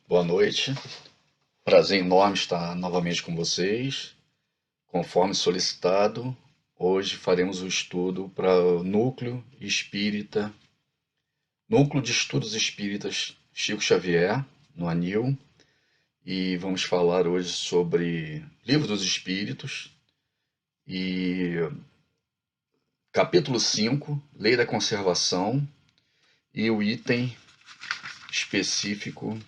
Boa noite, prazer enorme estar novamente com vocês. Conforme solicitado, hoje faremos o estudo para o Núcleo de Estudos Espíritas Chico Xavier, no ANIL, e vamos falar hoje sobre Livro dos Espíritos e capítulo 5, Lei da Conservação, e o item específico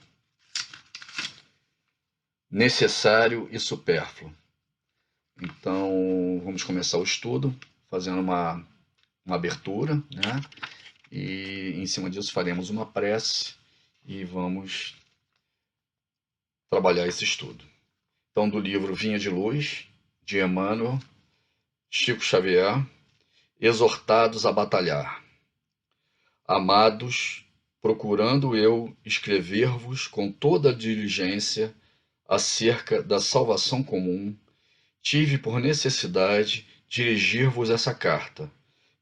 necessário e supérfluo. Então, vamos começar o estudo fazendo uma abertura, né? E em cima disso faremos uma prece e vamos trabalhar esse estudo. Então, do livro Vinha de Luz, de Emmanuel, Chico Xavier, Exortados a Batalhar. Amados, procurando eu escrever-vos com toda a diligência acerca da salvação comum, tive por necessidade dirigir-vos essa carta,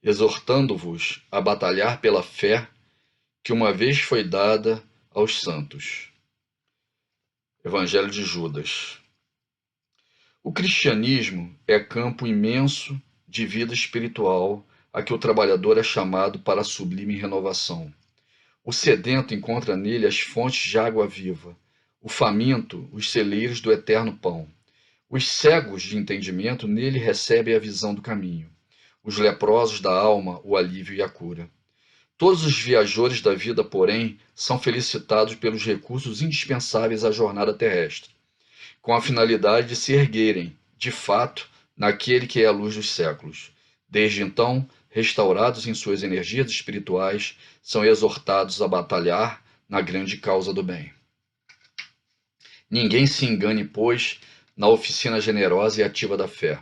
exortando-vos a batalhar pela fé que uma vez foi dada aos santos. Evangelho de Judas. O cristianismo é campo imenso de vida espiritual a que o trabalhador é chamado para a sublime renovação. O sedento encontra nele as fontes de água viva, o faminto, os celeiros do eterno pão. Os cegos de entendimento nele recebem a visão do caminho. Os leprosos da alma, o alívio e a cura. Todos os viajores da vida, porém, são felicitados pelos recursos indispensáveis à jornada terrestre, com a finalidade de se erguerem, de fato, naquele que é a luz dos séculos. Desde então, restaurados em suas energias espirituais, são exortados a batalhar na grande causa do bem. Ninguém se engane, pois, na oficina generosa e ativa da fé.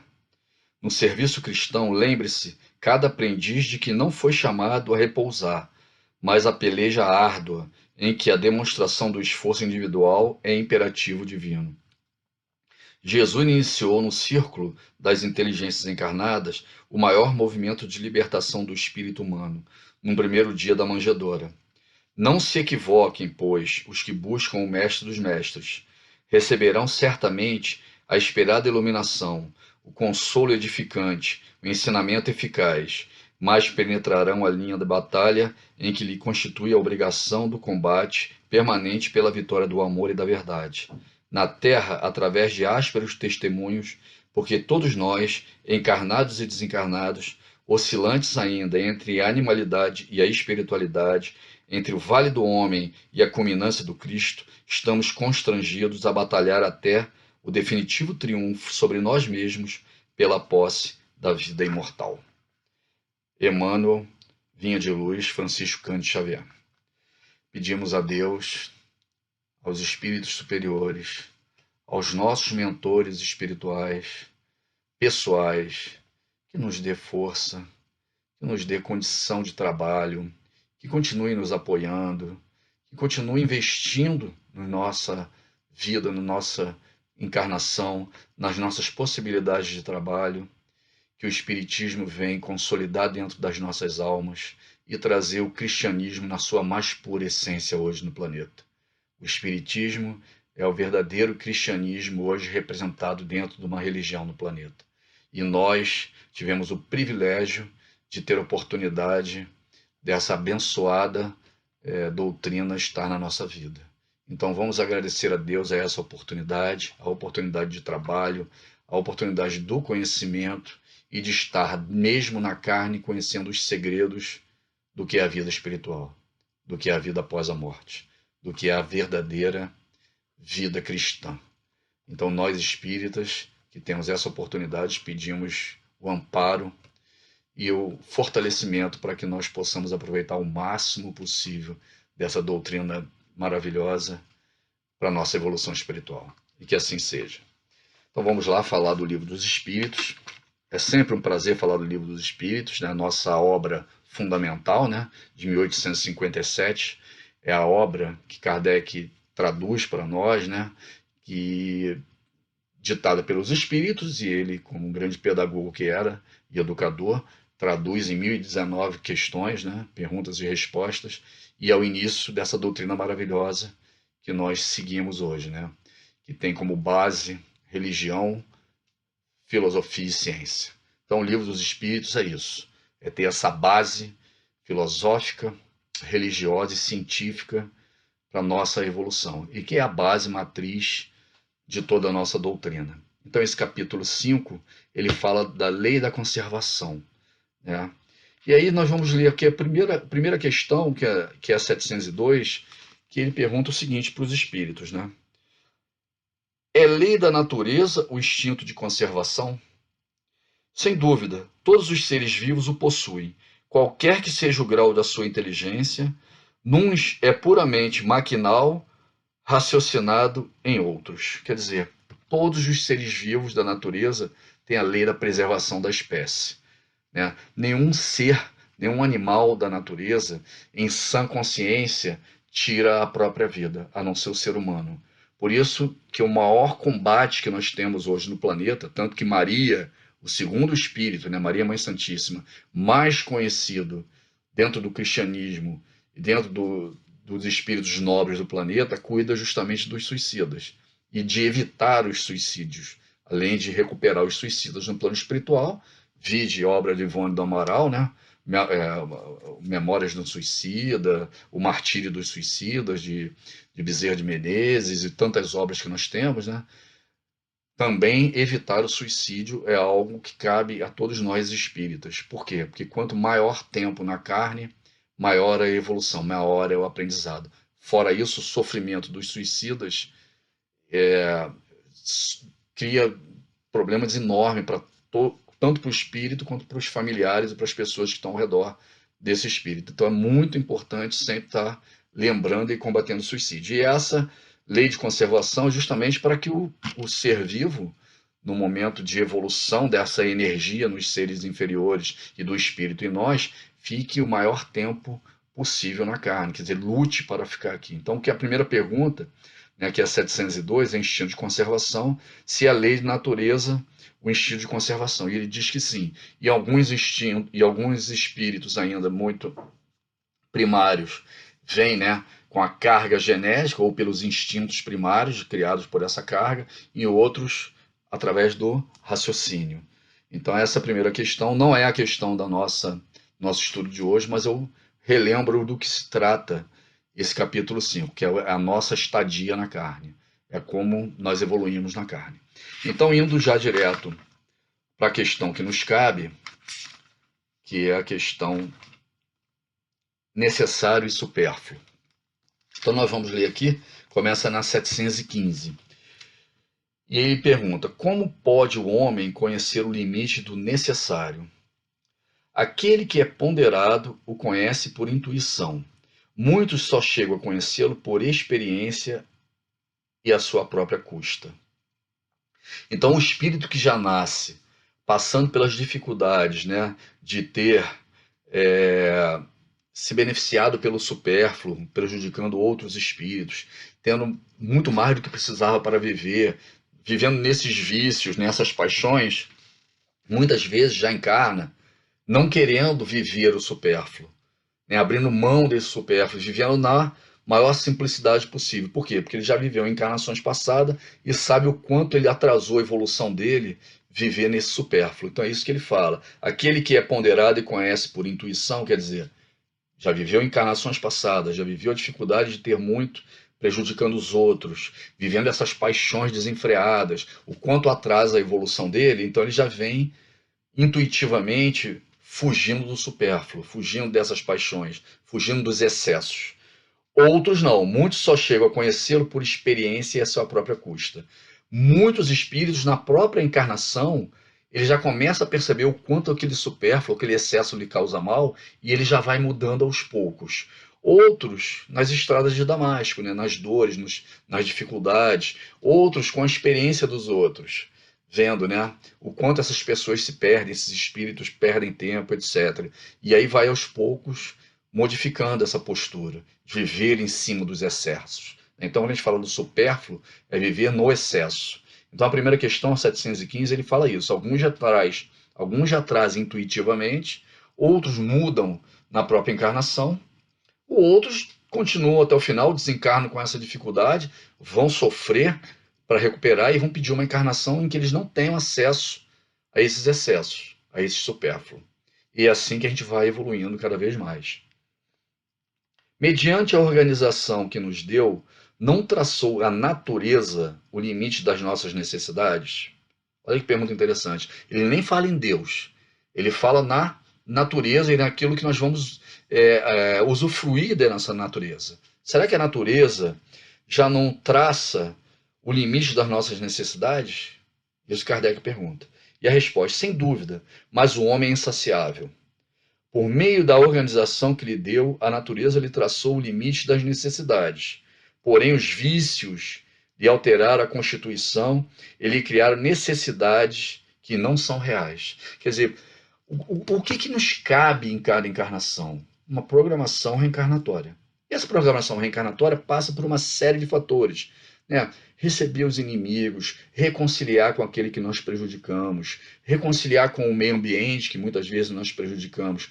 No serviço cristão, lembre-se, cada aprendiz de que não foi chamado a repousar, mas a peleja árdua, em que a demonstração do esforço individual é imperativo divino. Jesus iniciou no círculo das inteligências encarnadas o maior movimento de libertação do espírito humano, no primeiro dia da manjedoura. Não se equivoquem, pois, os que buscam o mestre dos mestres. Receberão certamente a esperada iluminação, o consolo edificante, o ensinamento eficaz, mas penetrarão a linha de batalha em que lhe constitui a obrigação do combate permanente pela vitória do amor e da verdade. Na terra, através de ásperos testemunhos, porque todos nós, encarnados e desencarnados, oscilantes ainda entre a animalidade e a espiritualidade, entre o vale do homem e a culminância do Cristo, estamos constrangidos a batalhar até o definitivo triunfo sobre nós mesmos pela posse da vida imortal. Emmanuel, Vinha de Luz, Francisco Cândido Xavier. Pedimos a Deus, aos espíritos superiores, aos nossos mentores espirituais, pessoais, que nos dê força, que nos dê condição de trabalho, que continue nos apoiando, que continue investindo na nossa vida, na nossa encarnação, nas nossas possibilidades de trabalho, que o Espiritismo venha consolidar dentro das nossas almas e trazer o cristianismo na sua mais pura essência hoje no planeta. O Espiritismo é o verdadeiro cristianismo hoje representado dentro de uma religião no planeta. E nós tivemos o privilégio de ter a oportunidade dessa abençoada doutrina estar na nossa vida. Então vamos agradecer a Deus a essa oportunidade, a oportunidade de trabalho, a oportunidade do conhecimento e de estar mesmo na carne conhecendo os segredos do que é a vida espiritual, do que é a vida após a morte, do que é a verdadeira vida cristã. Então nós espíritas que temos essa oportunidade pedimos o amparo e o fortalecimento para que nós possamos aproveitar o máximo possível dessa doutrina maravilhosa para a nossa evolução espiritual. E que assim seja. Então vamos lá falar do Livro dos Espíritos. É sempre um prazer falar do Livro dos Espíritos, né? Nossa obra fundamental, né? De 1857. É a obra que Kardec traduz para nós, né? Que ditada pelos espíritos, e ele, como um grande pedagogo que era e educador, traduz em 1019 questões, né, perguntas e respostas, e é o início dessa doutrina maravilhosa que nós seguimos hoje, né? Que tem como base religião, filosofia e ciência. Então, o Livro dos Espíritos é isso, é ter essa base filosófica, religiosa e científica para a nossa evolução, e que é a base matriz de toda a nossa doutrina. Então, esse capítulo 5, ele fala da lei da conservação, né? E aí nós vamos ler aqui a primeira questão, que é a 702, que ele pergunta o seguinte para os espíritos, né? É lei da natureza o instinto de conservação? Sem dúvida, todos os seres vivos o possuem, qualquer que seja o grau da sua inteligência. Nuns é puramente maquinal, raciocinado em outros. Quer dizer, todos os seres vivos da natureza têm a lei da preservação da espécie, né? Nenhum ser, nenhum animal da natureza, em sã consciência, tira a própria vida, a não ser o ser humano. Por isso que o maior combate que nós temos hoje no planeta, tanto que Maria, o segundo espírito, né, Maria Mãe Santíssima, mais conhecido dentro do cristianismo e dentro dos espíritos nobres do planeta, cuida justamente dos suicidas e de evitar os suicídios, além de recuperar os suicidas no plano espiritual. Vide obra de Ivone do Amaral, né? Memórias de um Suicida, O Martírio dos Suicidas, de Bezerra de Menezes e tantas obras que nós temos, né? Também evitar o suicídio é algo que cabe a todos nós espíritas. Por quê? Porque quanto maior tempo na carne, maior a evolução, maior é o aprendizado. Fora isso, o sofrimento dos suicidas cria problemas enormes tanto para o espírito quanto para os familiares e para as pessoas que estão ao redor desse espírito. Então é muito importante sempre estar lembrando e combatendo o suicídio. E essa lei de conservação é justamente para que o ser vivo, no momento de evolução dessa energia nos seres inferiores e do espírito em nós, fique o maior tempo possível na carne, quer dizer, lute para ficar aqui. Então, que a primeira pergunta, né, que é a 702, é instinto de conservação, se a lei de natureza o instinto de conservação. E ele diz que sim. E alguns instintos e alguns espíritos ainda muito primários vêm, né, com a carga genética ou pelos instintos primários criados por essa carga, e outros através do raciocínio. Então essa primeira questão não é a questão da nosso estudo de hoje, mas eu relembro do que se trata esse capítulo 5, que é a nossa estadia na carne. É como nós evoluímos na carne. Então, indo já direto para a questão que nos cabe, que é a questão necessário e supérfluo. Então, nós vamos ler aqui, começa na 715. E ele pergunta: como pode o homem conhecer o limite do necessário? Aquele que é ponderado o conhece por intuição. Muitos só chegam a conhecê-lo por experiência e à sua própria custa. Então, o espírito que já nasce passando pelas dificuldades, né, de ter se beneficiado pelo supérfluo, prejudicando outros espíritos, tendo muito mais do que precisava para viver, vivendo nesses vícios, nessas paixões, muitas vezes já encarna não querendo viver o supérfluo, né, abrindo mão desse supérfluo, vivendo na maior simplicidade possível. Por quê? Porque ele já viveu encarnações passadas e sabe o quanto ele atrasou a evolução dele viver nesse supérfluo. Então é isso que ele fala. Aquele que é ponderado e conhece por intuição, quer dizer, já viveu encarnações passadas, já viveu a dificuldade de ter muito, prejudicando os outros, vivendo essas paixões desenfreadas, o quanto atrasa a evolução dele, então ele já vem intuitivamente fugindo do supérfluo, fugindo dessas paixões, fugindo dos excessos. Outros não, muitos só chegam a conhecê-lo por experiência e a sua própria custa. Muitos espíritos, na própria encarnação, ele já começa a perceber o quanto aquele supérfluo, aquele excesso lhe causa mal, e ele já vai mudando aos poucos. Outros, nas estradas de Damasco, né, nas dores, nas dificuldades. Outros, com a experiência dos outros, vendo, né, o quanto essas pessoas se perdem, esses espíritos perdem tempo, etc. E aí vai aos poucos modificando essa postura, de viver em cima dos excessos. Então, quando a gente fala do supérfluo, é viver no excesso. Então, a primeira questão, 715, ele fala isso. Alguns já trazem intuitivamente, outros mudam na própria encarnação, outros continuam até o final, desencarnam com essa dificuldade, vão sofrer para recuperar e vão pedir uma encarnação em que eles não tenham acesso a esses excessos, a esse supérfluo. E é assim que a gente vai evoluindo cada vez mais. Mediante a organização que nos deu, não traçou a natureza o limite das nossas necessidades? Olha que pergunta interessante. Ele nem fala em Deus, ele fala na natureza e naquilo que nós vamos usufruir dessa natureza. Será que a natureza já não traça o limite das nossas necessidades? Isso Kardec pergunta. E a resposta, sem dúvida, mas o homem é insaciável. Por meio da organização que lhe deu, a natureza lhe traçou o limite das necessidades. Porém, os vícios lhe alteraram a constituição e lhe criaram necessidades que não são reais. Quer dizer, o que nos cabe em cada encarnação? Uma programação reencarnatória. E essa programação reencarnatória passa por uma série de fatores, né? Receber os inimigos, reconciliar com aquele que nós prejudicamos, reconciliar com o meio ambiente que muitas vezes nós prejudicamos,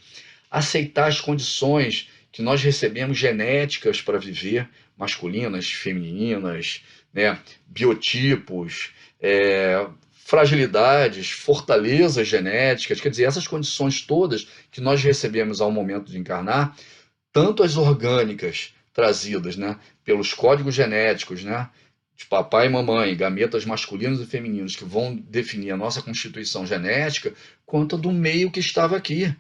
aceitar as condições que nós recebemos genéticas para viver, masculinas, femininas, né? Biotipos, fragilidades, fortalezas genéticas, quer dizer, essas condições todas que nós recebemos ao momento de encarnar, tanto as orgânicas trazidas, né, pelos códigos genéticos, né, de papai e mamãe, gametas masculinos e femininos que vão definir a nossa constituição genética, quanto a do meio que estava aqui.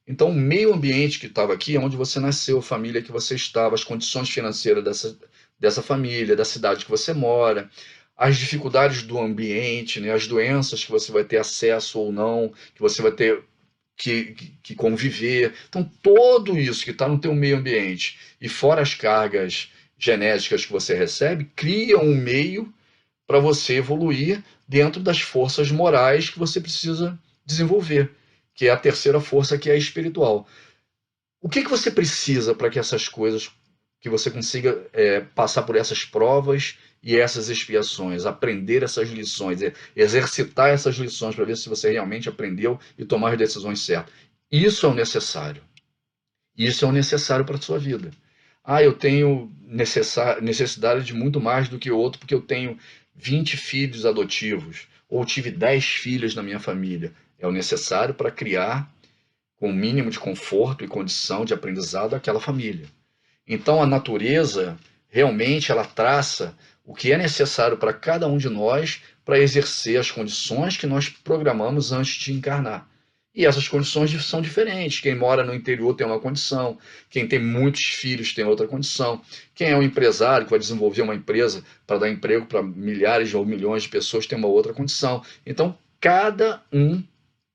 Então, o meio ambiente que estava aqui é onde você nasceu, a família que você estava, as condições financeiras dessa família, da cidade que você mora, as dificuldades do ambiente, né, as doenças que você vai ter acesso ou não, que você vai ter que conviver. Então, tudo isso que está no teu meio ambiente e fora as cargas genéticas que você recebe, cria um meio para você evoluir dentro das forças morais que você precisa desenvolver, que é a terceira força, que é a espiritual. O que você precisa para que essas coisas, que você consiga passar por essas provas e essas expiações, aprender essas lições, exercitar essas lições para ver se você realmente aprendeu e tomar as decisões certas? Isso é o necessário. Isso é o necessário para a sua vida. Ah, eu tenho necessidade de muito mais do que o outro porque eu tenho 20 filhos adotivos ou tive 10 filhos na minha família. É o necessário para criar com o mínimo de conforto e condição de aprendizado aquela família. Então a natureza realmente ela traça o que é necessário para cada um de nós para exercer as condições que nós programamos antes de encarnar. E essas condições são diferentes. Quem mora no interior tem uma condição, quem tem muitos filhos tem outra condição. Quem é um empresário que vai desenvolver uma empresa para dar emprego para milhares ou milhões de pessoas tem uma outra condição. Então, cada um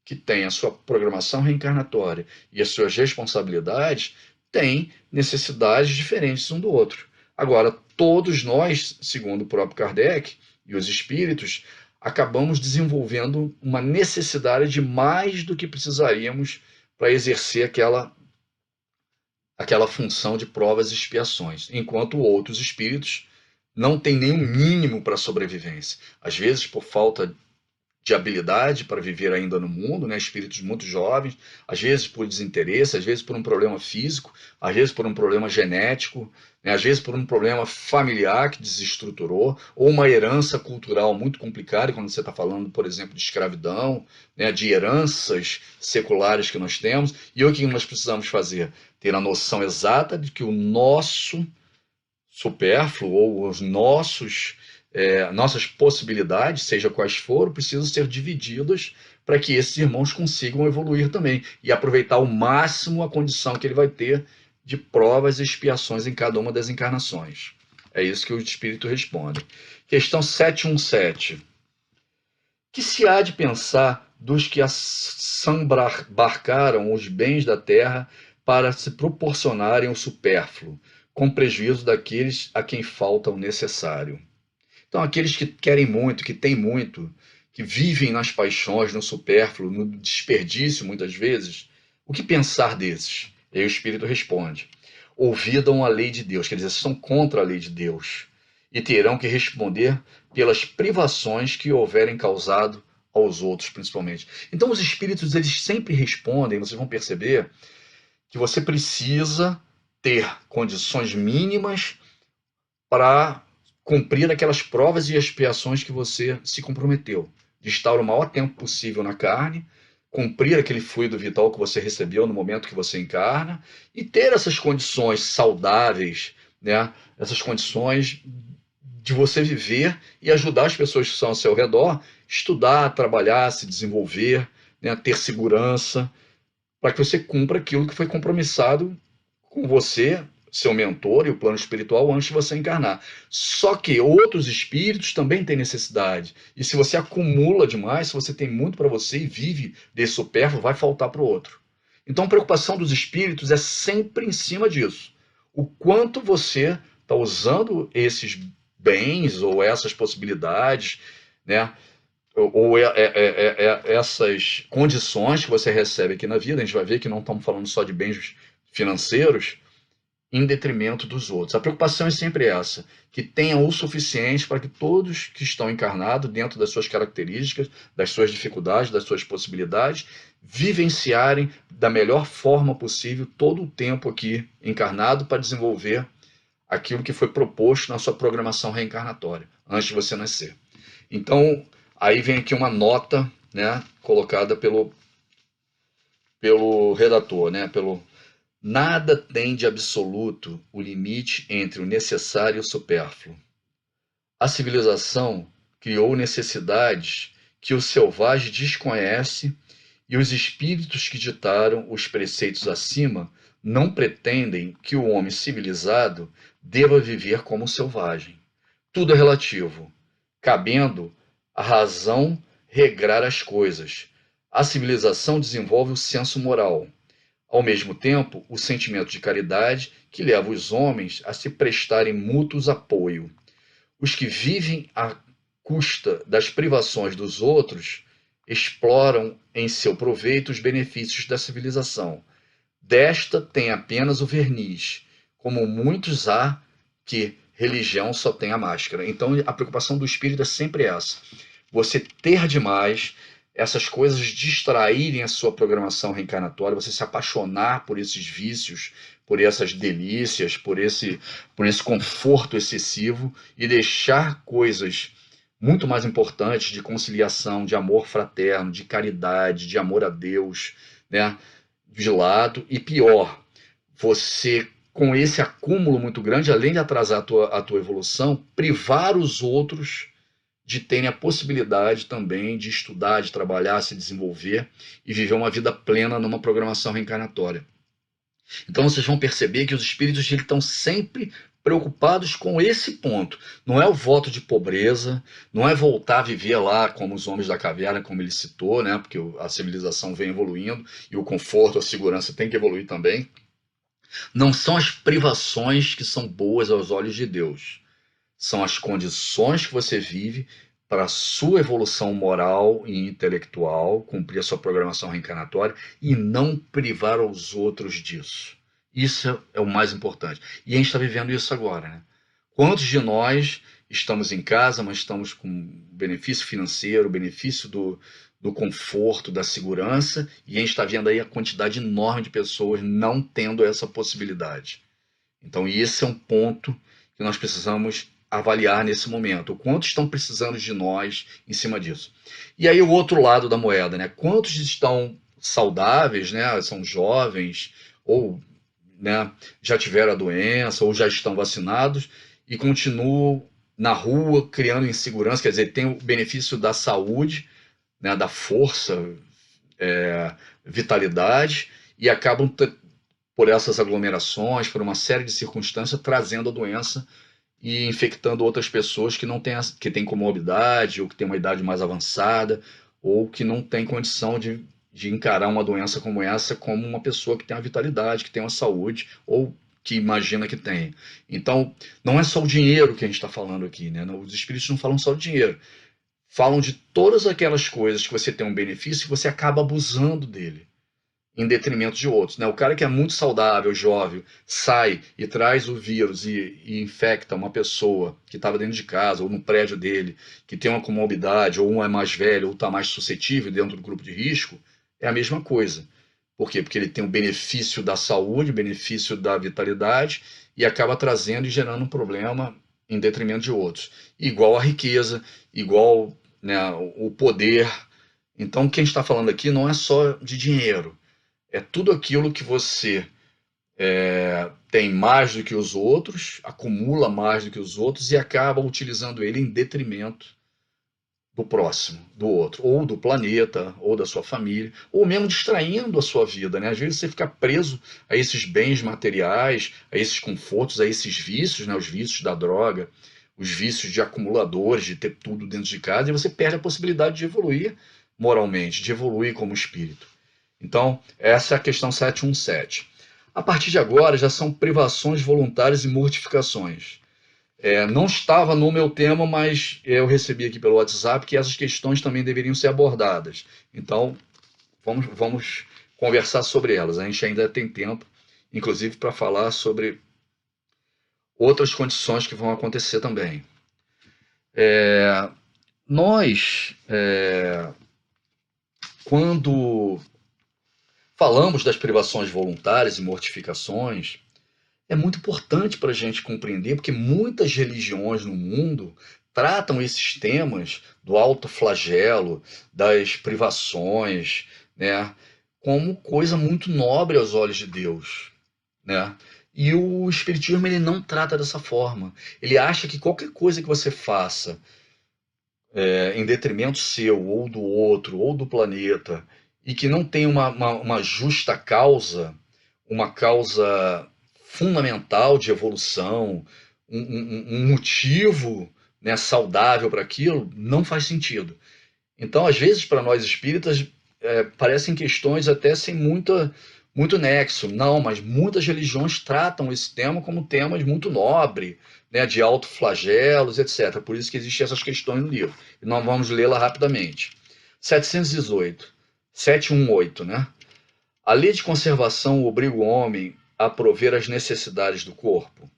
que tem a sua programação reencarnatória e as suas responsabilidades tem necessidades diferentes um do outro. Agora, todos nós, segundo o próprio Kardec e os espíritos, acabamos desenvolvendo uma necessidade de mais do que precisaríamos para exercer aquela função de provas e expiações, enquanto outros espíritos não têm nenhum mínimo para a sobrevivência. Às vezes, por falta de habilidade para viver ainda no mundo, né? Espíritos muito jovens, às vezes por desinteresse, às vezes por um problema físico, às vezes por um problema genético, né? Às vezes por um problema familiar que desestruturou, ou uma herança cultural muito complicada, quando você está falando, por exemplo, de escravidão, né? De heranças seculares que nós temos. E o que nós precisamos fazer? Ter a noção exata de que o nosso supérfluo ou os nossas possibilidades, seja quais forem, precisam ser divididas para que esses irmãos consigam evoluir também e aproveitar ao máximo a condição que ele vai ter de provas e expiações em cada uma das encarnações. É isso que o Espírito responde. Questão 717. Que se há de pensar dos que assambarcaram os bens da terra para se proporcionarem o supérfluo, com prejuízo daqueles a quem falta o necessário? Então, aqueles que querem muito, que têm muito, que vivem nas paixões, no supérfluo, no desperdício, muitas vezes, o que pensar desses? E aí o Espírito responde: ouvidam a lei de Deus, quer dizer, são contra a lei de Deus, e terão que responder pelas privações que houverem causado aos outros, principalmente. Então, os Espíritos, eles sempre respondem, vocês vão perceber, que você precisa ter condições mínimas para cumprir aquelas provas e expiações que você se comprometeu, de estar o maior tempo possível na carne, cumprir aquele fluido vital que você recebeu no momento que você encarna e ter essas condições saudáveis, né? Essas condições de você viver e ajudar as pessoas que estão ao seu redor, estudar, trabalhar, se desenvolver, né? Ter segurança, para que você cumpra aquilo que foi compromissado com você, seu mentor e o plano espiritual antes de você encarnar. Só que outros espíritos também têm necessidade. E se você acumula demais, se você tem muito para você e vive desse supérfluo, vai faltar para o outro. Então a preocupação dos espíritos é sempre em cima disso. O quanto você está usando esses bens ou essas possibilidades, né? Ou essas condições que você recebe aqui na vida, a gente vai ver que não estamos falando só de bens financeiros, em detrimento dos outros. A preocupação é sempre essa, que tenha o suficiente para que todos que estão encarnados, dentro das suas características, das suas dificuldades, das suas possibilidades, vivenciarem da melhor forma possível todo o tempo aqui encarnado para desenvolver aquilo que foi proposto na sua programação reencarnatória, antes de você nascer. Então, aí vem aqui uma nota, né, colocada pelo redator, né, pelo nada tem de absoluto o limite entre o necessário e o supérfluo. A civilização criou necessidades que o selvagem desconhece e os espíritos que ditaram os preceitos acima não pretendem que o homem civilizado deva viver como selvagem. Tudo é relativo, cabendo a razão regrar as coisas. A civilização desenvolve o senso moral, ao mesmo tempo, o sentimento de caridade que leva os homens a se prestarem mútuos apoio. Os que vivem à custa das privações dos outros exploram em seu proveito os benefícios da civilização. Desta tem apenas o verniz, como muitos há que religião só tem a máscara. Então a preocupação do espírito é sempre essa. Você ter demais, essas coisas distraírem a sua programação reencarnatória, você se apaixonar por esses vícios, por essas delícias, por esse conforto excessivo e deixar coisas muito mais importantes de conciliação, de amor fraterno, de caridade, de amor a Deus, né, de lado. E pior, você com esse acúmulo muito grande, além de atrasar a tua evolução, privar os outros de terem a possibilidade também de estudar, de trabalhar, se desenvolver e viver uma vida plena numa programação reencarnatória. Então vocês vão perceber que os espíritos estão sempre preocupados com esse ponto. Não é o voto de pobreza, não é voltar a viver lá como os homens da caverna, como ele citou, né? Porque a civilização vem evoluindo e o conforto, a segurança tem que evoluir também. Não são as privações que são boas aos olhos de Deus. São as condições que você vive para a sua evolução moral e intelectual, cumprir a sua programação reencarnatória e não privar os outros disso. Isso é o mais importante. E a gente está vivendo isso agora, né? Quantos de nós estamos em casa, mas estamos com benefício financeiro, benefício do conforto, da segurança, e a gente está vendo aí a quantidade enorme de pessoas não tendo essa possibilidade. Então, esse é um ponto que nós precisamos avaliar nesse momento. O quanto estão precisando de nós em cima disso. E aí, o outro lado da moeda, né? Quantos estão saudáveis, né? São jovens, ou né, já tiveram a doença, ou já estão vacinados, e continuam na rua criando insegurança, quer dizer, tem o benefício da saúde, né, da força, vitalidade, e acabam por essas aglomerações, por uma série de circunstâncias, trazendo a doença e infectando outras pessoas que não têm, que têm comorbidade, ou que têm uma idade mais avançada, ou que não têm condição de encarar uma doença como essa como uma pessoa que tem a vitalidade, que tem a saúde, ou que imagina que tem. Então, não é só o dinheiro que a gente está falando aqui, né? Os espíritos não falam só de dinheiro. Falam de todas aquelas coisas que você tem um benefício e você acaba abusando dele em detrimento de outros, né? O cara que é muito saudável, jovem, sai e traz o vírus e infecta uma pessoa que estava dentro de casa ou no prédio dele, que tem uma comorbidade, ou um é mais velho, ou está mais suscetível dentro do grupo de risco, é a mesma coisa. Por quê? Porque ele tem o benefício da saúde, o benefício da vitalidade e acaba trazendo e gerando um problema em detrimento de outros. Igual a riqueza, igual, né, o poder. Então, o que a gente está falando aqui não é só de dinheiro, é tudo aquilo que você tem mais do que os outros, acumula mais do que os outros e acaba utilizando ele em detrimento do próximo, do outro, ou do planeta, ou da sua família, ou mesmo distraindo a sua vida, né? Às vezes você fica preso a esses bens materiais, a esses confortos, a esses vícios, né? Os vícios da droga, os vícios de acumuladores, de ter tudo dentro de casa, e você perde a possibilidade de evoluir moralmente, de evoluir como espírito. Então, essa é a questão 717. A partir de agora, já são privações voluntárias e mortificações. Não estava no meu tema, mas eu recebi aqui pelo WhatsApp que essas questões também deveriam ser abordadas. Então, vamos conversar sobre elas. A gente ainda tem tempo, inclusive, para falar sobre outras condições que vão acontecer também. Nós, quando falamos das privações voluntárias e mortificações, é muito importante para a gente compreender, porque muitas religiões no mundo tratam esses temas do autoflagelo, das privações, né, como coisa muito nobre aos olhos de Deus, né? E o Espiritismo ele não trata dessa forma. Ele acha que qualquer coisa que você faça em detrimento seu, ou do outro, ou do planeta, e que não tem uma justa causa, uma causa fundamental de evolução, um motivo, né, saudável para aquilo, não faz sentido. Então, às vezes, para nós espíritas, parecem questões até sem muito nexo. Não, mas muitas religiões tratam esse tema como temas muito nobre, né, de autoflagelos, etc. Por isso que existem essas questões no livro. E nós vamos lê-la rapidamente. 718, 718, né? A lei de conservação obriga o homem a prover as necessidades do corpo?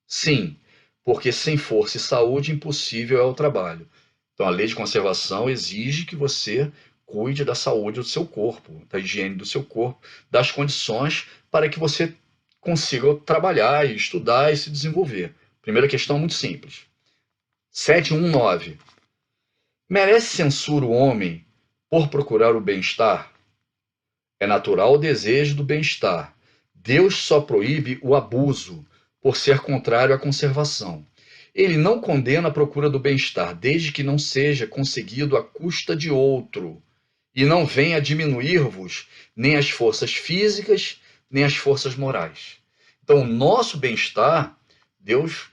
Sim, porque sem força e saúde impossível é o trabalho. Então, a lei de conservação exige que você cuide da saúde do seu corpo, da higiene do seu corpo, das condições para que você consiga trabalhar e estudar e se desenvolver. Primeira questão muito simples. 719. Merece censura o homem por procurar o bem-estar? É natural o desejo do bem-estar. Deus só proíbe o abuso, por ser contrário à conservação. Ele não condena a procura do bem-estar, desde que não seja conseguido à custa de outro, e não venha diminuir-vos nem as forças físicas, nem as forças morais. Então, o nosso bem-estar, Deus,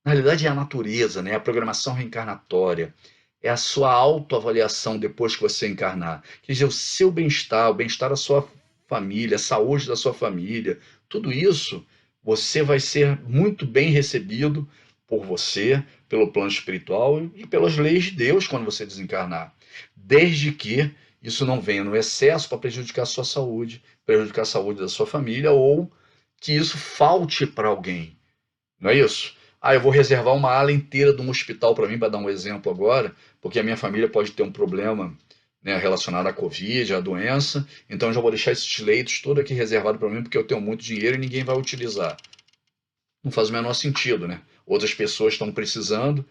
na realidade, é a natureza, né? A programação reencarnatória. É a sua autoavaliação depois que você encarnar. Quer dizer, o seu bem-estar, o bem-estar da sua família, a saúde da sua família, tudo isso você vai ser muito bem recebido por você, pelo plano espiritual e pelas leis de Deus quando você desencarnar. Desde que isso não venha no excesso para prejudicar a sua saúde, prejudicar a saúde da sua família ou que isso falte para alguém. Não é isso? Ah, eu vou reservar uma ala inteira de um hospital para mim, para dar um exemplo agora, porque a minha família pode ter um problema, né, relacionado à Covid, à doença, então eu já vou deixar esses leitos todos aqui reservados para mim, porque eu tenho muito dinheiro e ninguém vai utilizar. Não faz o menor sentido, né? Outras pessoas estão precisando,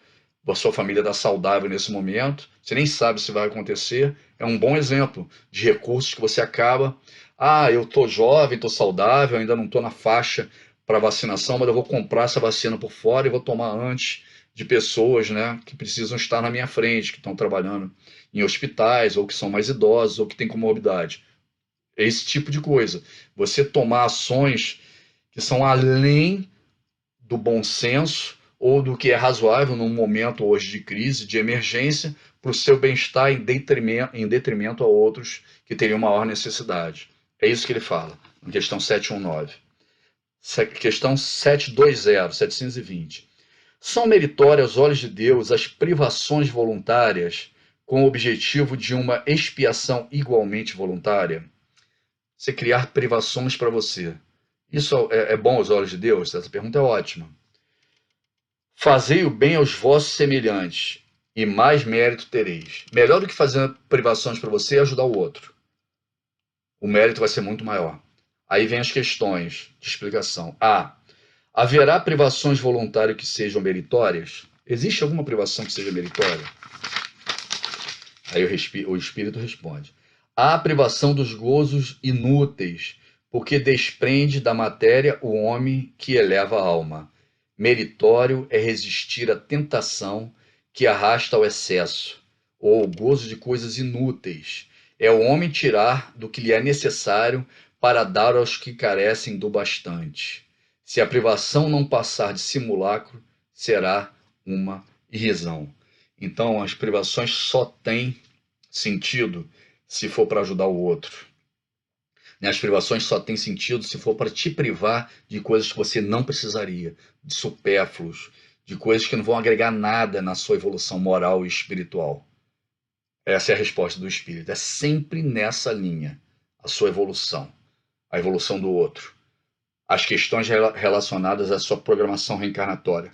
a sua família está saudável nesse momento, você nem sabe se vai acontecer. É um bom exemplo de recursos que você acaba. Ah, eu estou jovem, estou saudável, ainda não estou na faixa para vacinação, mas eu vou comprar essa vacina por fora e vou tomar antes de pessoas, né, que precisam estar na minha frente, que estão trabalhando em hospitais, ou que são mais idosos, ou que têm comorbidade. É esse tipo de coisa. Você tomar ações que são além do bom senso ou do que é razoável num momento hoje de crise, de emergência, para o seu bem-estar em detrimento a outros que teriam maior necessidade. É isso que ele fala, na questão 719. Questão 720, 720. São meritórias aos olhos de Deus as privações voluntárias com o objetivo de uma expiação igualmente voluntária? Você criar privações para você. Isso é bom aos olhos de Deus? Essa pergunta é ótima. Fazei o bem aos vossos semelhantes, e mais mérito tereis. Melhor do que fazer privações para você é ajudar o outro. o mérito vai ser muito maior. Aí vem as questões de explicação. A. Haverá privações voluntárias que sejam meritórias? Existe alguma privação que seja meritória? Aí o espírito responde: há a privação dos gozos inúteis, porque desprende da matéria o homem que eleva a alma. Meritório é resistir à tentação que arrasta ao excesso, ou ao gozo de coisas inúteis. É o homem tirar do que lhe é necessário para dar aos que carecem do bastante. Se a privação não passar de simulacro, será uma irrisão. Então, as privações só têm sentido se for para ajudar o outro. As privações só têm sentido se for para te privar de coisas que você não precisaria, de supérfluos, de coisas que não vão agregar nada na sua evolução moral e espiritual. Essa é a resposta do espírito. É sempre nessa linha a sua evolução, a evolução do outro. As questões relacionadas à sua programação reencarnatória.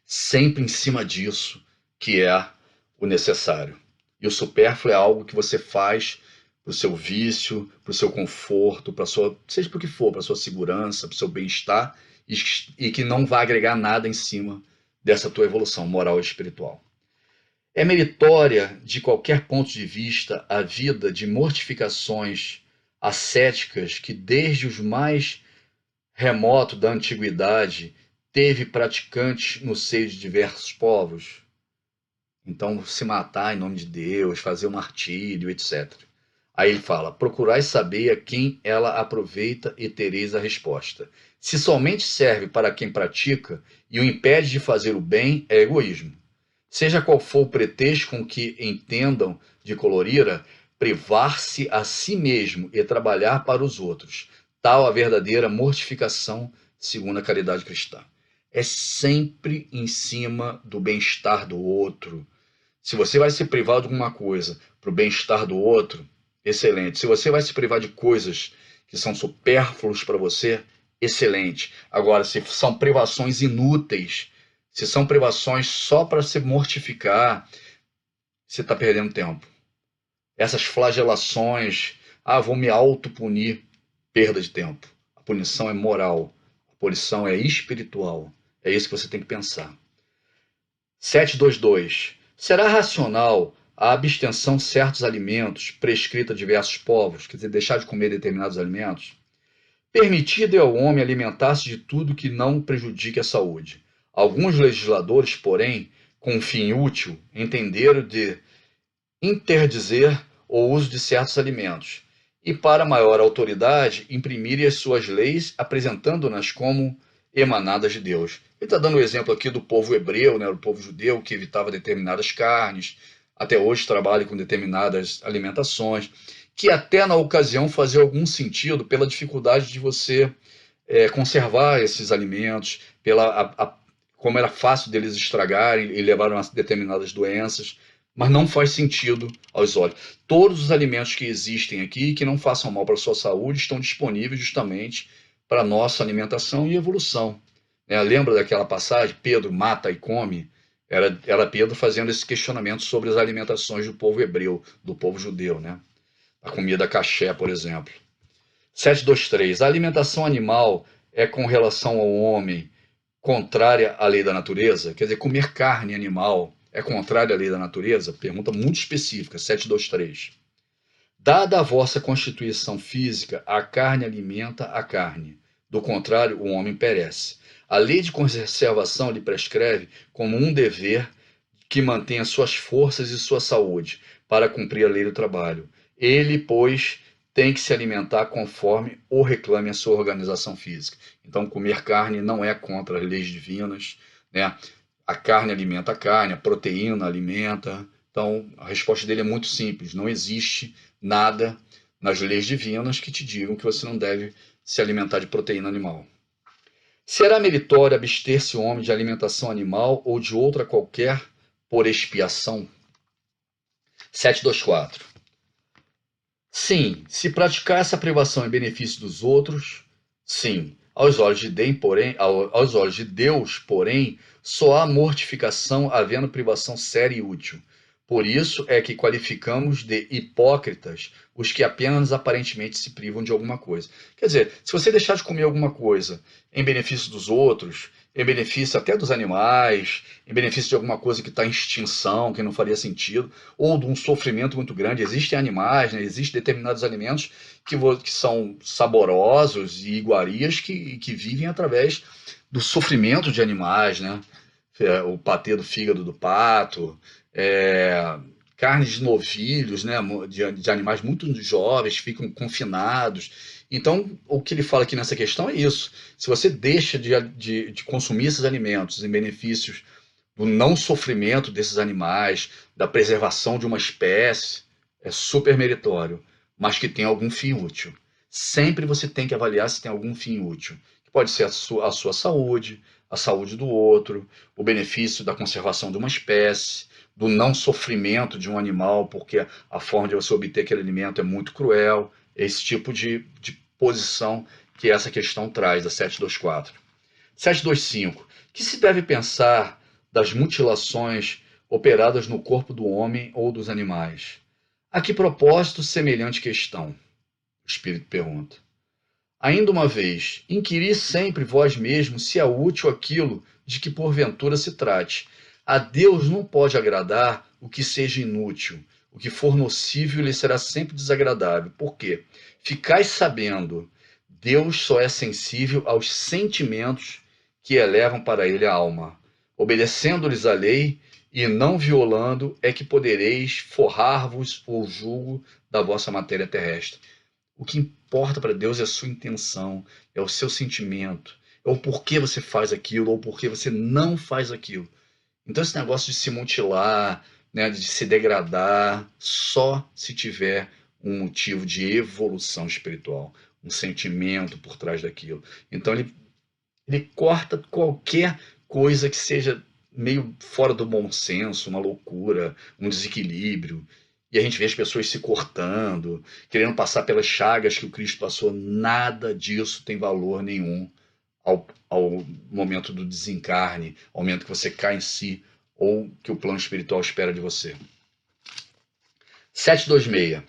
Sempre em cima disso que é o necessário. E o supérfluo é algo que você faz para o seu vício, para o seu conforto, para sua, seja para o que for, para a sua segurança, para o seu bem-estar, e que não vai agregar nada em cima dessa tua evolução moral e espiritual. É meritória, de qualquer ponto de vista, a vida de mortificações ascéticas que, desde os mais remotos da antiguidade, teve praticantes no seio de diversos povos? Então, se matar em nome de Deus, fazer um martírio, etc. Aí ele fala: procurai saber a quem ela aproveita e tereis a resposta. Se somente serve para quem pratica e o impede de fazer o bem, é egoísmo. Seja qual for o pretexto com que entendam de colorira, privar-se a si mesmo e trabalhar para os outros, tal a verdadeira mortificação segundo a caridade cristã. É sempre em cima do bem-estar do outro. Se você vai se privar de alguma coisa para o bem-estar do outro, excelente. Se você vai se privar de coisas que são supérfluas para você, excelente. Agora, se são privações inúteis, se são privações só para se mortificar, você está perdendo tempo. Essas flagelações, vou me autopunir, perda de tempo. A punição é moral, a punição é espiritual. É isso que você tem que pensar. 722. Será racional a abstenção de certos alimentos prescrita a diversos povos, quer dizer, deixar de comer determinados alimentos? Permitido é ao homem alimentar-se de tudo que não prejudique a saúde. Alguns legisladores, porém, com um fim útil, entenderam de interdizer o uso de certos alimentos e, para maior autoridade, imprimirem as suas leis, apresentando-nas como emanadas de Deus. Ele está dando o exemplo aqui do povo hebreu, né, do povo judeu, que evitava determinadas carnes, até hoje trabalha com determinadas alimentações, que até na ocasião fazia algum sentido pela dificuldade de você conservar esses alimentos, como era fácil deles estragarem e levarem a determinadas doenças, mas não faz sentido aos olhos. Todos os alimentos que existem aqui, que não façam mal para a sua saúde, estão disponíveis justamente para a nossa alimentação e evolução. Lembra daquela passagem, Pedro mata e come? Era Pedro fazendo esse questionamento sobre as alimentações do povo hebreu, do povo judeu, né? A comida caché, por exemplo. 723. A alimentação animal é com relação ao homem contrária à lei da natureza? Quer dizer, comer carne animal é contrária à lei da natureza? Pergunta muito específica, 723. Dada a vossa constituição física, a carne alimenta a carne. Do contrário, o homem perece. A lei de conservação lhe prescreve como um dever que mantenha suas forças e sua saúde para cumprir a lei do trabalho. Ele, pois, tem que se alimentar conforme o reclame a sua organização física. Então, comer carne não é contra as leis divinas, né? A carne alimenta a carne, a proteína alimenta. Então, a resposta dele é muito simples. Não existe nada nas leis divinas que te digam que você não deve se alimentar de proteína animal. Será meritório abster-se o homem de alimentação animal ou de outra qualquer por expiação? 724. Sim, se praticar essa privação em benefício dos outros, sim. Aos olhos de Deus, porém, só há mortificação havendo privação séria e útil. Por isso é que qualificamos de hipócritas os que apenas aparentemente se privam de alguma coisa. Quer dizer, se você deixar de comer alguma coisa em benefício dos outros, em benefício até dos animais, em benefício de alguma coisa que está em extinção, que não faria sentido, ou de um sofrimento muito grande, existem animais, né, existem determinados alimentos que são saborosos e iguarias que vivem através do sofrimento de animais, né? O patê do fígado do pato, é, carnes de novilhos, né, de animais muito jovens, ficam confinados. Então, o que ele fala aqui nessa questão é isso. Se você deixa de consumir esses alimentos em benefícios do não sofrimento desses animais, da preservação de uma espécie, é super meritório, mas que tem algum fim útil. Sempre você tem que avaliar se tem algum fim útil. Que pode ser a sua saúde, a saúde do outro, o benefício da conservação de uma espécie, do não sofrimento de um animal, porque a forma de você obter aquele alimento é muito cruel. Esse tipo de posição que essa questão traz, da 724. 725. Que se deve pensar das mutilações operadas no corpo do homem ou dos animais? A que propósito semelhante questão? O Espírito pergunta. Ainda uma vez, inquiri sempre vós mesmos se é útil aquilo de que porventura se trate. A Deus não pode agradar o que seja inútil. O que for nocível lhe será sempre desagradável. Por quê? Ficais sabendo, Deus só é sensível aos sentimentos que elevam para ele a alma. Obedecendo-lhes a lei e não violando, é que podereis forrar-vos o jugo da vossa matéria terrestre. O que importa para Deus é a sua intenção, é o seu sentimento, é o porquê você faz aquilo ou porquê você não faz aquilo. Então esse negócio de se mutilar, né, de se degradar, só se tiver um motivo de evolução espiritual, um sentimento por trás daquilo. Então ele corta qualquer coisa que seja meio fora do bom senso, uma loucura, um desequilíbrio. E a gente vê as pessoas se cortando, querendo passar pelas chagas que o Cristo passou. Nada disso tem valor nenhum ao momento do desencarne, ao momento que você cai em si, ou que o plano espiritual espera de você. 726.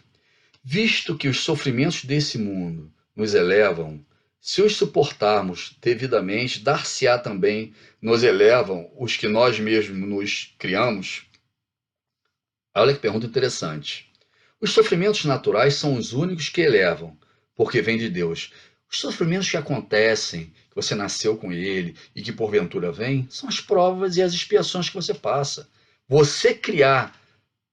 Visto que os sofrimentos desse mundo nos elevam, se os suportarmos devidamente, dar-se-á também nos elevam os que nós mesmos nos criamos? Olha que pergunta interessante. Os sofrimentos naturais são os únicos que elevam, porque vêm de Deus. Os sofrimentos que acontecem, que você nasceu com ele e que porventura vêm, são as provas e as expiações que você passa. Você criar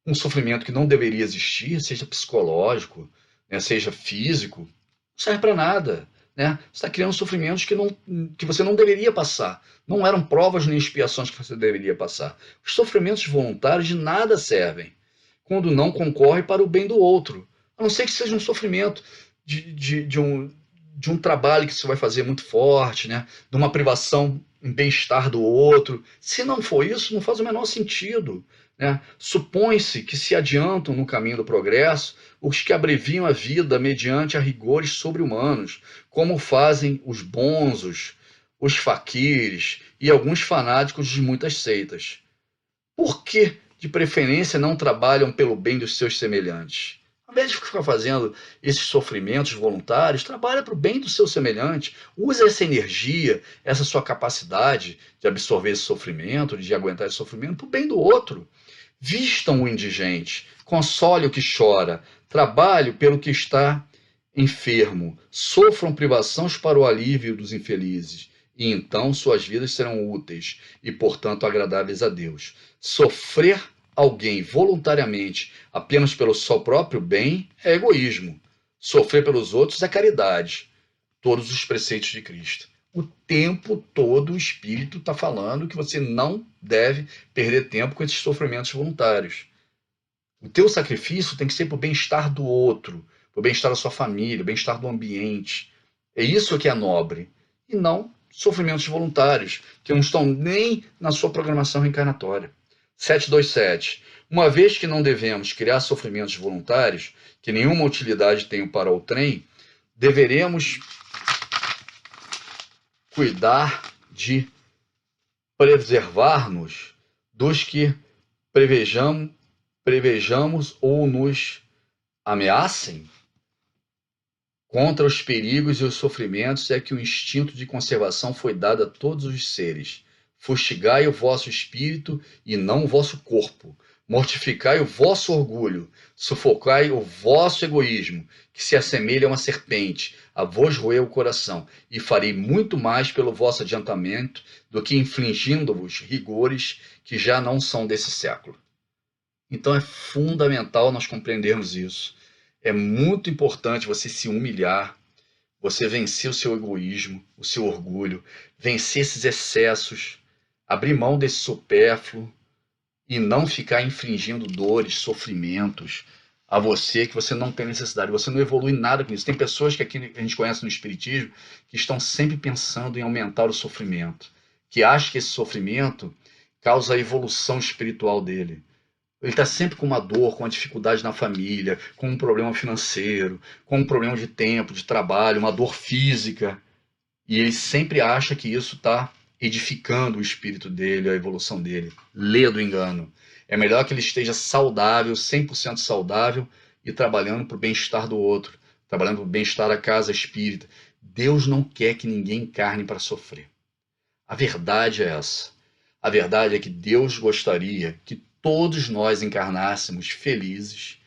um sofrimento que não deveria existir, seja psicológico, né, seja físico, não serve para nada. Né? Você está criando sofrimentos que você não deveria passar. Não eram provas nem expiações que você deveria passar. Os sofrimentos voluntários de nada servem quando não concorre para o bem do outro. A não ser que seja um sofrimento de um trabalho que você vai fazer muito forte, né? De uma privação em bem-estar do outro. Se não for isso, não faz o menor sentido. Né? Supõe-se que se adiantam no caminho do progresso os que abreviam a vida mediante a rigores sobre-humanos, como fazem os bonzos, os faquires e alguns fanáticos de muitas seitas. Por que, de preferência, não trabalham pelo bem dos seus semelhantes? Ao invés de ficar fazendo esses sofrimentos voluntários, trabalha para o bem do seu semelhante. Usa essa energia, essa sua capacidade de absorver esse sofrimento, de aguentar esse sofrimento, para o bem do outro. Vistam o indigente, console o que chora, trabalhe pelo que está enfermo, sofram privações para o alívio dos infelizes, e então suas vidas serão úteis e, portanto, agradáveis a Deus. Sofrer alguém voluntariamente apenas pelo seu próprio bem é egoísmo. Sofrer pelos outros é caridade. Todos os preceitos de Cristo. O tempo todo o Espírito está falando que você não deve perder tempo com esses sofrimentos voluntários. O teu sacrifício tem que ser para o bem-estar do outro, para o bem-estar da sua família, o bem-estar do ambiente. É isso que é nobre. E não sofrimentos voluntários, que não estão nem na sua programação reencarnatória. 727. Uma vez que não devemos criar sofrimentos voluntários, que nenhuma utilidade tenham para o trem, deveremos cuidar de preservar-nos dos que prevejamos prevejamos ou nos ameacem? Contra os perigos e os sofrimentos é que o instinto de conservação foi dado a todos os seres. Fustigai o vosso espírito e não o vosso corpo. Mortificai o vosso orgulho. Sufocai o vosso egoísmo, que se assemelha a uma serpente, a vos roer o coração. E farei muito mais pelo vosso adiantamento do que infligindo-vos rigores que já não são desse século. Então é fundamental nós compreendermos isso. É muito importante você se humilhar, você vencer o seu egoísmo, o seu orgulho, vencer esses excessos, abrir mão desse supérfluo e não ficar infligindo dores, sofrimentos a você que você não tem necessidade. Você não evolui nada com isso. Tem pessoas que aqui a gente conhece no Espiritismo que estão sempre pensando em aumentar o sofrimento, que acham que esse sofrimento causa a evolução espiritual dele. Ele está sempre com uma dor, com uma dificuldade na família, com um problema financeiro, com um problema de tempo, de trabalho, uma dor física. E ele sempre acha que isso está edificando o espírito dele, a evolução dele. Lê do engano. É melhor que ele esteja saudável, 100% saudável, e trabalhando para o bem-estar do outro, trabalhando para o bem-estar da casa espírita. Deus não quer que ninguém encarne para sofrer. A verdade é essa. A verdade é que Deus gostaria que todos nós encarnássemos felizes,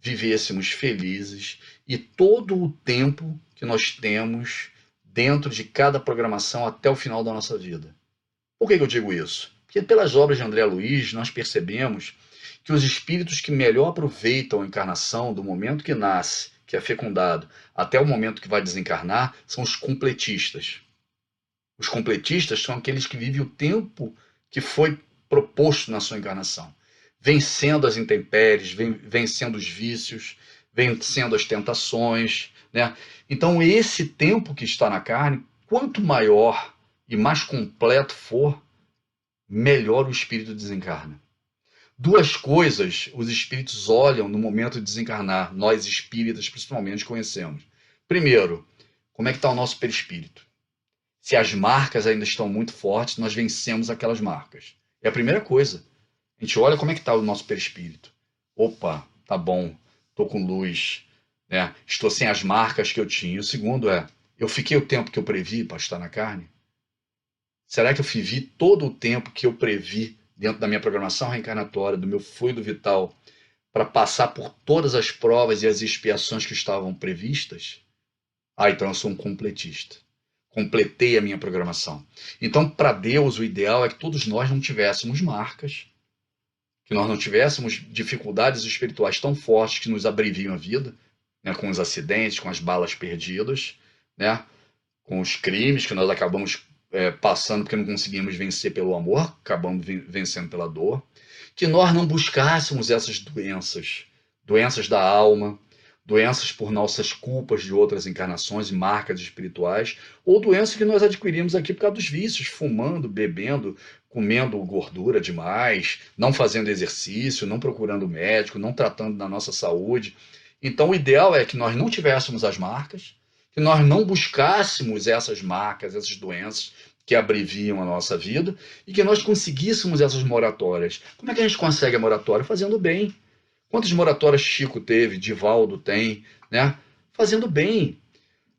vivêssemos felizes, e todo o tempo que nós temos dentro de cada programação até o final da nossa vida. Por que eu digo isso? Porque pelas obras de André Luiz nós percebemos que os espíritos que melhor aproveitam a encarnação do momento que nasce, que é fecundado, até o momento que vai desencarnar, são os completistas. Os completistas são aqueles que vivem o tempo que foi proposto na sua encarnação, vencendo as intempéries, vencendo os vícios, vencendo as tentações, né? Então, esse tempo que está na carne, quanto maior e mais completo for, melhor o espírito desencarna. Duas coisas os espíritos olham no momento de desencarnar, nós espíritas principalmente conhecemos. Primeiro, como é que está o nosso perispírito? Se as marcas ainda estão muito fortes, nós vencemos aquelas marcas. É a primeira coisa. A gente olha como é que está o nosso perispírito. Opa, tá bom, estou com luz, né? Estou sem as marcas que eu tinha. E o segundo é, eu fiquei o tempo que eu previ para estar na carne? Será que eu vivi todo o tempo que eu previ dentro da minha programação reencarnatória, do meu fluido vital, para passar por todas as provas e as expiações que estavam previstas? Ah, então eu sou um completista. Completei a minha programação. Então, para Deus, o ideal é que todos nós não tivéssemos marcas, que nós não tivéssemos dificuldades espirituais tão fortes que nos abreviam a vida, né, com os acidentes, com as balas perdidas, né, com os crimes que nós acabamos passando porque não conseguimos vencer pelo amor, acabamos vencendo pela dor, que nós não buscássemos essas doenças, doenças da alma, doenças por nossas culpas de outras encarnações e marcas espirituais, ou doenças que nós adquirimos aqui por causa dos vícios, fumando, bebendo, comendo gordura demais, não fazendo exercício, não procurando médico, não tratando da nossa saúde. Então, o ideal é que nós não tivéssemos as marcas, que nós não buscássemos essas marcas, essas doenças que abreviam a nossa vida e que nós conseguíssemos essas moratórias. Como é que a gente consegue a moratória? Fazendo bem. Quantas moratórias Chico teve, Divaldo tem, né? Fazendo bem.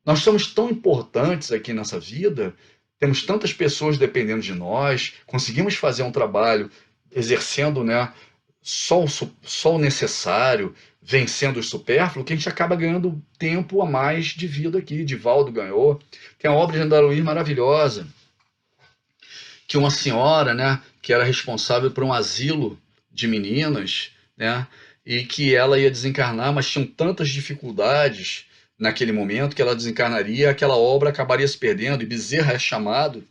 Nós somos tão importantes aqui nessa vida, temos tantas pessoas dependendo de nós, conseguimos fazer um trabalho exercendo, né, só o necessário, vencendo o supérfluo, que a gente acaba ganhando tempo a mais de vida aqui. Divaldo ganhou. Tem a obra de André Luiz maravilhosa, que uma senhora, né, que era responsável por um asilo de meninas, né, e que ela ia desencarnar, mas tinham tantas dificuldades naquele momento que ela desencarnaria, aquela obra acabaria se perdendo, e Bezerra é chamado,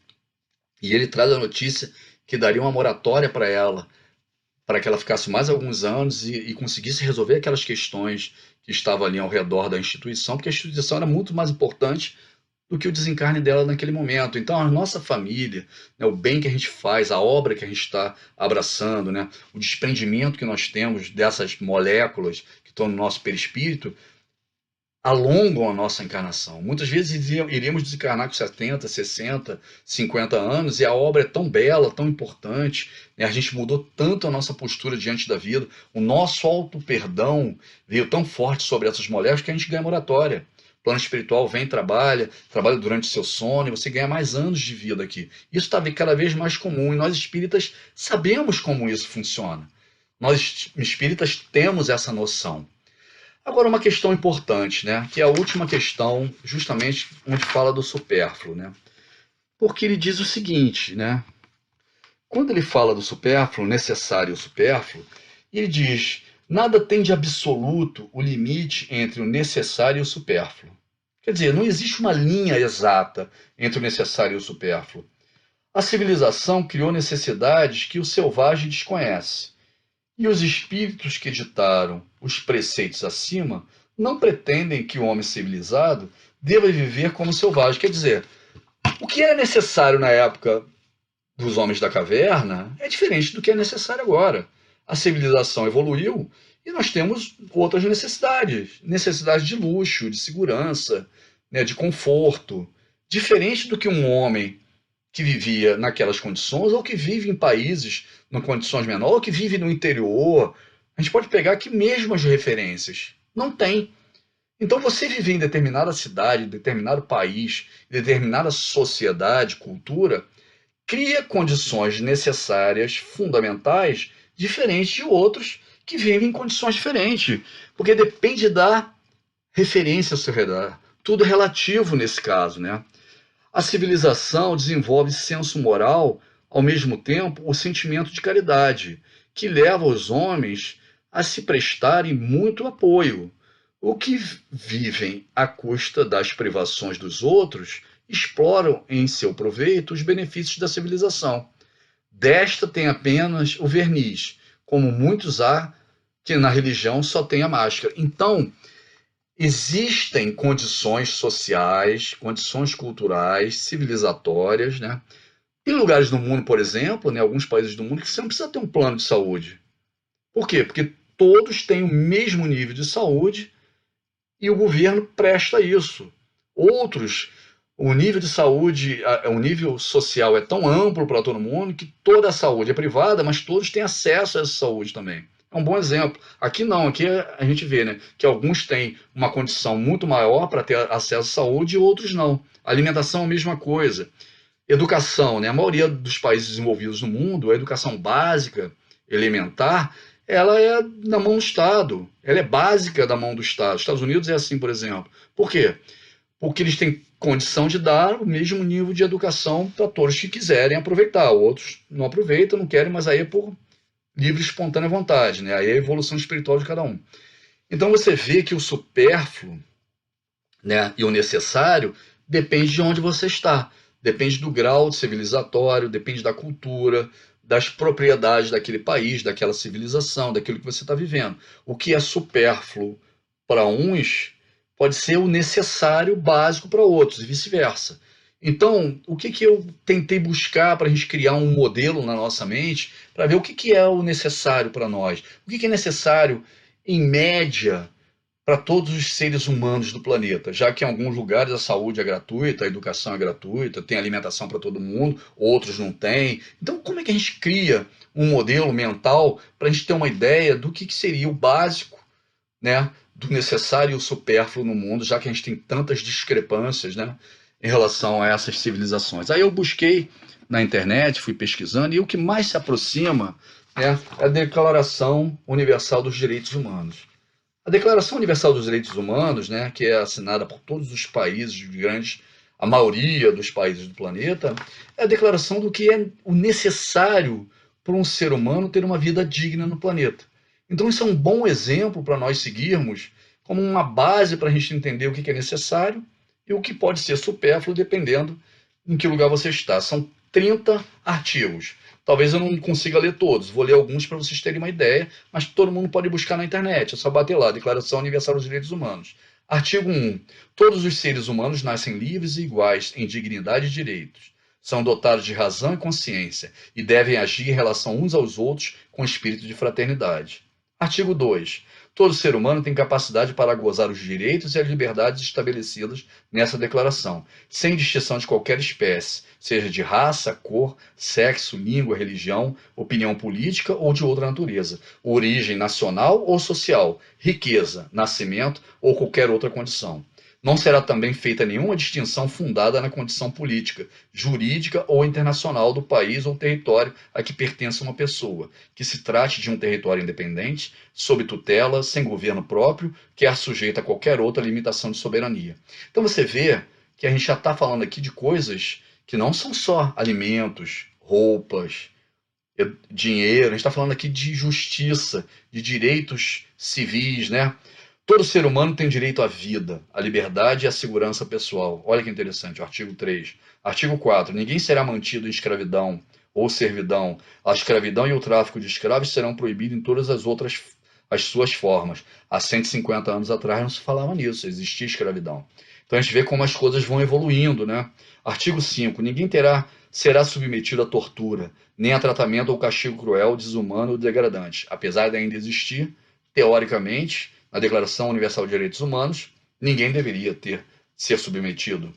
e ele traz a notícia que daria uma moratória para que ela ficasse mais alguns anos e conseguisse resolver aquelas questões que estavam ali ao redor da instituição, porque a instituição era muito mais importante do que o desencarne dela naquele momento. Então, a nossa família, né, o bem que a gente faz, a obra que a gente está abraçando, né, o desprendimento que nós temos dessas moléculas que estão no nosso perispírito, alongam a nossa encarnação. Muitas vezes iríamos desencarnar com 70, 60, 50 anos e a obra é tão bela, tão importante, né? A gente mudou tanto a nossa postura diante da vida, o nosso auto-perdão veio tão forte sobre essas moléstias que a gente ganha moratória. O plano espiritual vem, trabalha durante o seu sono e você ganha mais anos de vida aqui. Isso está cada vez mais comum e nós espíritas sabemos como isso funciona. Nós espíritas temos essa noção. Agora, uma questão importante, né? Que é a última questão, justamente onde fala do supérfluo, né? Porque ele diz o seguinte, né? Quando ele fala do supérfluo, necessário e o supérfluo, ele diz: nada tem de absoluto o limite entre o necessário e o supérfluo. Quer dizer, não existe uma linha exata entre o necessário e o supérfluo. A civilização criou necessidades que o selvagem desconhece. E os espíritos que ditaram os preceitos acima não pretendem que o homem civilizado deva viver como selvagem. Quer dizer, o que era necessário na época dos homens da caverna é diferente do que é necessário agora. A civilização evoluiu e nós temos outras necessidades. Necessidades de luxo, de segurança, né, de conforto. Diferente do que um homem que vivia naquelas condições, ou que vive em países em condições menores, ou que vive no interior. A gente pode pegar aqui mesmo as referências. Não tem. Então, você viver em determinada cidade, determinado país, determinada sociedade, cultura, cria condições necessárias, fundamentais, diferentes de outros que vivem em condições diferentes. Porque depende da referência ao seu redor. Tudo é relativo nesse caso, né? A civilização desenvolve senso moral, ao mesmo tempo o sentimento de caridade, que leva os homens a se prestarem muito apoio. O que vivem à custa das privações dos outros exploram em seu proveito os benefícios da civilização. Desta tem apenas o verniz, como muitos há que na religião só tem a máscara. Então, existem condições sociais, condições culturais, civilizatórias, né? Tem lugares no mundo, por exemplo, né, alguns países do mundo, que você não precisa ter um plano de saúde. Por quê? Porque todos têm o mesmo nível de saúde e o governo presta isso. Outros, o nível de saúde, o nível social é tão amplo para todo mundo que toda a saúde é privada, mas todos têm acesso a essa saúde também. É um bom exemplo. Aqui não, aqui a gente vê, né, que alguns têm uma condição muito maior para ter acesso à saúde e outros não. Alimentação é a mesma coisa. Educação, né? A maioria dos países desenvolvidos no mundo, a educação básica, elementar, ela é na mão do Estado. Ela é básica da mão do Estado. Os Estados Unidos é assim, por exemplo. Por quê? Porque eles têm condição de dar o mesmo nível de educação para todos que quiserem aproveitar. Outros não aproveitam, não querem, mas aí é por livre e espontânea vontade, né? Aí é a evolução espiritual de cada um. Então você vê que o supérfluo, né, e o necessário depende de onde você está. Depende do grau civilizatório, depende da cultura, das propriedades daquele país, daquela civilização, daquilo que você está vivendo. O que é supérfluo para uns pode ser o necessário básico para outros, e vice-versa. Então, o que eu tentei buscar para a gente criar um modelo na nossa mente para ver o que é o necessário para nós? O que é necessário, em média, para todos os seres humanos do planeta, já que em alguns lugares a saúde é gratuita, a educação é gratuita, tem alimentação para todo mundo, outros não têm. Então, como é que a gente cria um modelo mental para a gente ter uma ideia do que seria o básico, né, do necessário e o supérfluo no mundo, já que a gente tem tantas discrepâncias, né, em relação a essas civilizações? Aí eu busquei na internet, fui pesquisando, e o que mais se aproxima, né, é a Declaração Universal dos Direitos Humanos. A Declaração Universal dos Direitos Humanos, né, que é assinada por todos os países grandes, a maioria dos países do planeta, é a declaração do que é o necessário para um ser humano ter uma vida digna no planeta. Então, isso é um bom exemplo para nós seguirmos, como uma base para a gente entender o que é necessário e o que pode ser supérfluo, dependendo em que lugar você está. São 30 artigos. Talvez eu não consiga ler todos, vou ler alguns para vocês terem uma ideia, mas todo mundo pode buscar na internet, é só bater lá, Declaração Universal dos Direitos Humanos. Artigo 1. Todos os seres humanos nascem livres e iguais em dignidade e direitos. São dotados de razão e consciência e devem agir em relação uns aos outros com espírito de fraternidade. Artigo 2. Todo ser humano tem capacidade para gozar os direitos e as liberdades estabelecidas nessa declaração, sem distinção de qualquer espécie, seja de raça, cor, sexo, língua, religião, opinião política ou de outra natureza, origem nacional ou social, riqueza, nascimento ou qualquer outra condição. Não será também feita nenhuma distinção fundada na condição política, jurídica ou internacional do país ou território a que pertence uma pessoa, que se trate de um território independente, sob tutela, sem governo próprio, quer sujeito a qualquer outra limitação de soberania. Então você vê que a gente já está falando aqui de coisas que não são só alimentos, roupas, dinheiro, a gente está falando aqui de justiça, de direitos civis, né? Todo ser humano tem direito à vida, à liberdade e à segurança pessoal. Olha que interessante, o artigo 3. Artigo 4. Ninguém será mantido em escravidão ou servidão. A escravidão e o tráfico de escravos serão proibidos em todas as suas formas. Há 150 anos atrás não se falava nisso, existia escravidão. Então a gente vê como as coisas vão evoluindo, né? Artigo 5. Ninguém será submetido à tortura, nem a tratamento ou castigo cruel, desumano ou degradante. Apesar de ainda existir, teoricamente, na Declaração Universal de Direitos Humanos, ninguém deveria ser submetido.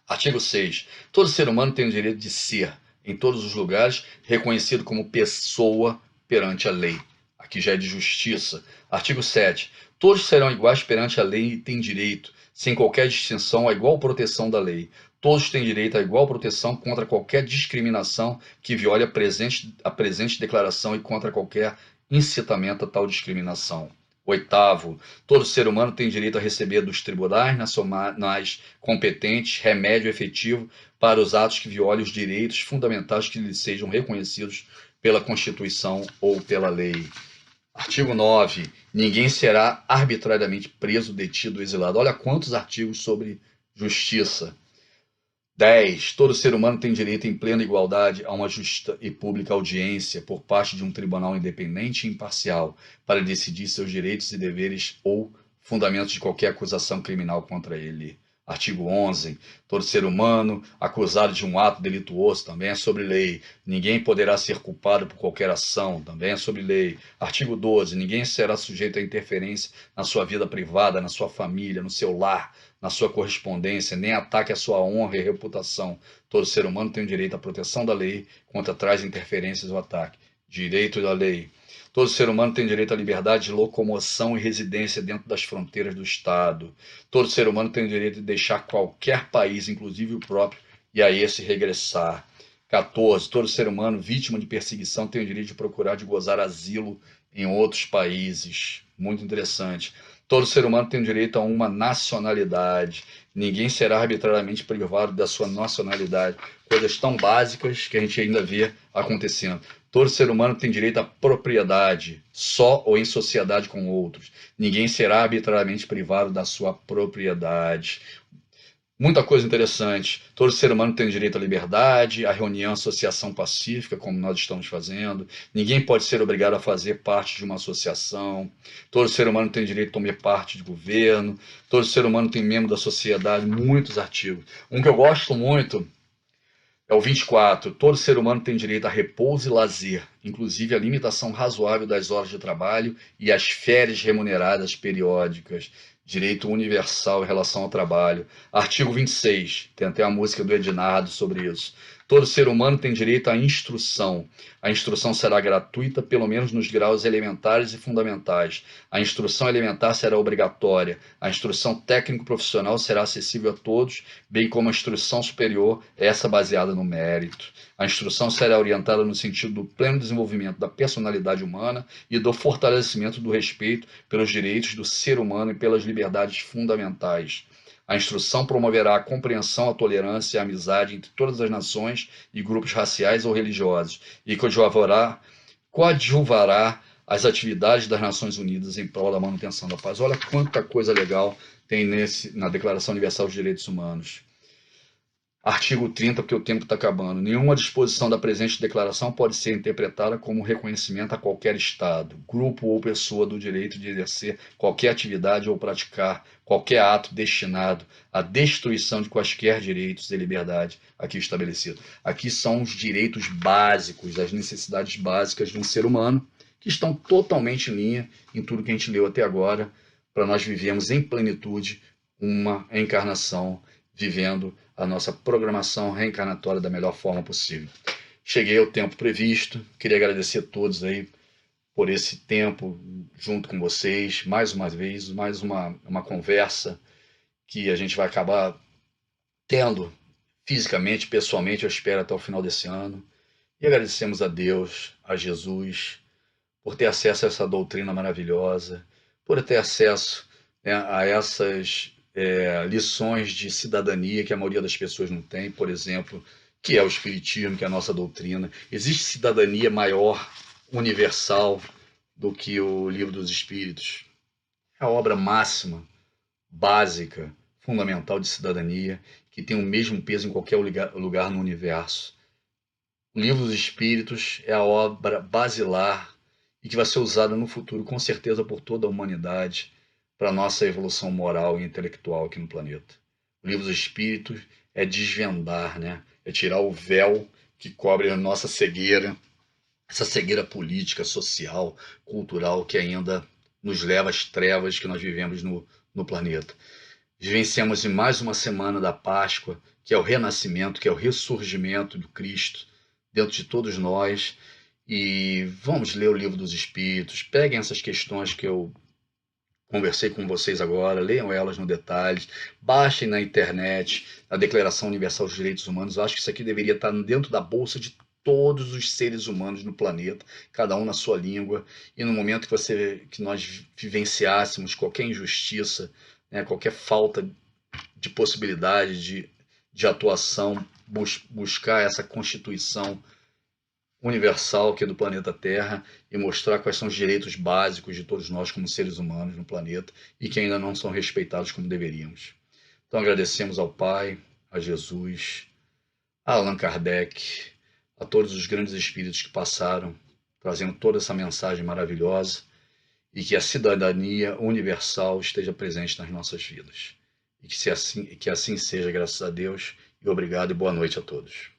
Artigo 6. Todo ser humano tem o direito de ser, em todos os lugares, reconhecido como pessoa perante a lei. Aqui já é de justiça. Artigo 7. Todos serão iguais perante a lei e têm direito, sem qualquer distinção, à igual proteção da lei. Todos têm direito à igual proteção contra qualquer discriminação que viole a presente declaração e contra qualquer incitamento a tal discriminação. Oitavo, todo ser humano tem direito a receber dos tribunais nacionais competentes remédio efetivo para os atos que violem os direitos fundamentais que lhes sejam reconhecidos pela Constituição ou pela lei. Artigo 9. Ninguém será arbitrariamente preso, detido ou exilado. Olha quantos artigos sobre justiça. 10. Todo ser humano tem direito em plena igualdade a uma justa e pública audiência por parte de um tribunal independente e imparcial para decidir seus direitos e deveres ou fundamentos de qualquer acusação criminal contra ele. Artigo 11. Todo ser humano acusado de um ato delituoso também é sobre lei. Ninguém poderá ser culpado por qualquer ação, também é sobre lei. Artigo 12. Ninguém será sujeito a interferência na sua vida privada, na sua família, no seu lar, na sua correspondência, nem ataque à sua honra e reputação. Todo ser humano tem o direito à proteção da lei contra tais interferências ou ataque. Direito da lei. Todo ser humano tem direito à liberdade de locomoção e residência dentro das fronteiras do Estado. Todo ser humano tem o direito de deixar qualquer país, inclusive o próprio, e a esse regressar. 14. Todo ser humano vítima de perseguição tem o direito de procurar de gozar asilo em outros países. Muito interessante. Todo ser humano tem o direito a uma nacionalidade. Ninguém será arbitrariamente privado da sua nacionalidade. Coisas tão básicas que a gente ainda vê acontecendo. Todo ser humano tem direito à propriedade, só ou em sociedade com outros. Ninguém será arbitrariamente privado da sua propriedade. Muita coisa interessante. Todo ser humano tem direito à liberdade, à reunião, associação pacífica, como nós estamos fazendo. Ninguém pode ser obrigado a fazer parte de uma associação. Todo ser humano tem direito a tomar parte de governo. Todo ser humano tem membro da sociedade. Muitos artigos. Um que eu gosto muito é o 24. Todo ser humano tem direito a repouso e lazer, inclusive a limitação razoável das horas de trabalho e as férias remuneradas periódicas. Direito universal em relação ao trabalho. Artigo 26. Tem até a música do Ednardo sobre isso. Todo ser humano tem direito à instrução. A instrução será gratuita, pelo menos nos graus elementares e fundamentais. A instrução elementar será obrigatória. A instrução técnico-profissional será acessível a todos, bem como a instrução superior, essa baseada no mérito. A instrução será orientada no sentido do pleno desenvolvimento da personalidade humana e do fortalecimento do respeito pelos direitos do ser humano e pelas liberdades fundamentais. A instrução promoverá a compreensão, a tolerância e a amizade entre todas as nações e grupos raciais ou religiosos e coadjuvará as atividades das Nações Unidas em prol da manutenção da paz. Olha quanta coisa legal tem na Declaração Universal dos Direitos Humanos. Artigo 30, porque o tempo está acabando. Nenhuma disposição da presente declaração pode ser interpretada como reconhecimento a qualquer Estado, grupo ou pessoa do direito de exercer qualquer atividade ou praticar qualquer ato destinado à destruição de quaisquer direitos e liberdade aqui estabelecidos. Aqui são os direitos básicos, as necessidades básicas de um ser humano que estão totalmente em linha em tudo que a gente leu até agora, para nós vivermos em plenitude uma encarnação, vivendo a nossa programação reencarnatória da melhor forma possível. Cheguei ao tempo previsto, queria agradecer a todos aí por esse tempo junto com vocês, mais uma vez, mais uma conversa que a gente vai acabar tendo fisicamente, pessoalmente, eu espero até o final desse ano. E agradecemos a Deus, a Jesus, por ter acesso a essa doutrina maravilhosa, por ter acesso, né, a essas lições de cidadania que a maioria das pessoas não tem, por exemplo, que é o Espiritismo, que é a nossa doutrina. Existe cidadania maior, universal, do que o Livro dos Espíritos. É a obra máxima, básica, fundamental de cidadania, que tem o mesmo peso em qualquer lugar no universo. O Livro dos Espíritos é a obra basilar e que vai ser usada no futuro, com certeza, por toda a humanidade, para a nossa evolução moral e intelectual aqui no planeta. O Livro dos Espíritos é desvendar, né? É tirar o véu que cobre a nossa cegueira, essa cegueira política, social, cultural que ainda nos leva às trevas que nós vivemos no planeta. Vivenciamos em mais uma semana da Páscoa, que é o renascimento, que é o ressurgimento do Cristo dentro de todos nós. E vamos ler o Livro dos Espíritos, peguem essas questões que eu conversei com vocês agora, leiam elas no detalhe, baixem na internet a Declaração Universal dos Direitos Humanos. Eu acho que isso aqui deveria estar dentro da bolsa de todos os seres humanos no planeta, cada um na sua língua, e no momento que nós vivenciássemos qualquer injustiça, né, qualquer falta de possibilidade de atuação, buscar essa constituição universal que é do planeta Terra e mostrar quais são os direitos básicos de todos nós como seres humanos no planeta e que ainda não são respeitados como deveríamos. Então agradecemos ao Pai, a Jesus, a Allan Kardec, a todos os grandes espíritos que passaram, trazendo toda essa mensagem maravilhosa e que a cidadania universal esteja presente nas nossas vidas. E que assim seja, graças a Deus, e obrigado e boa noite a todos.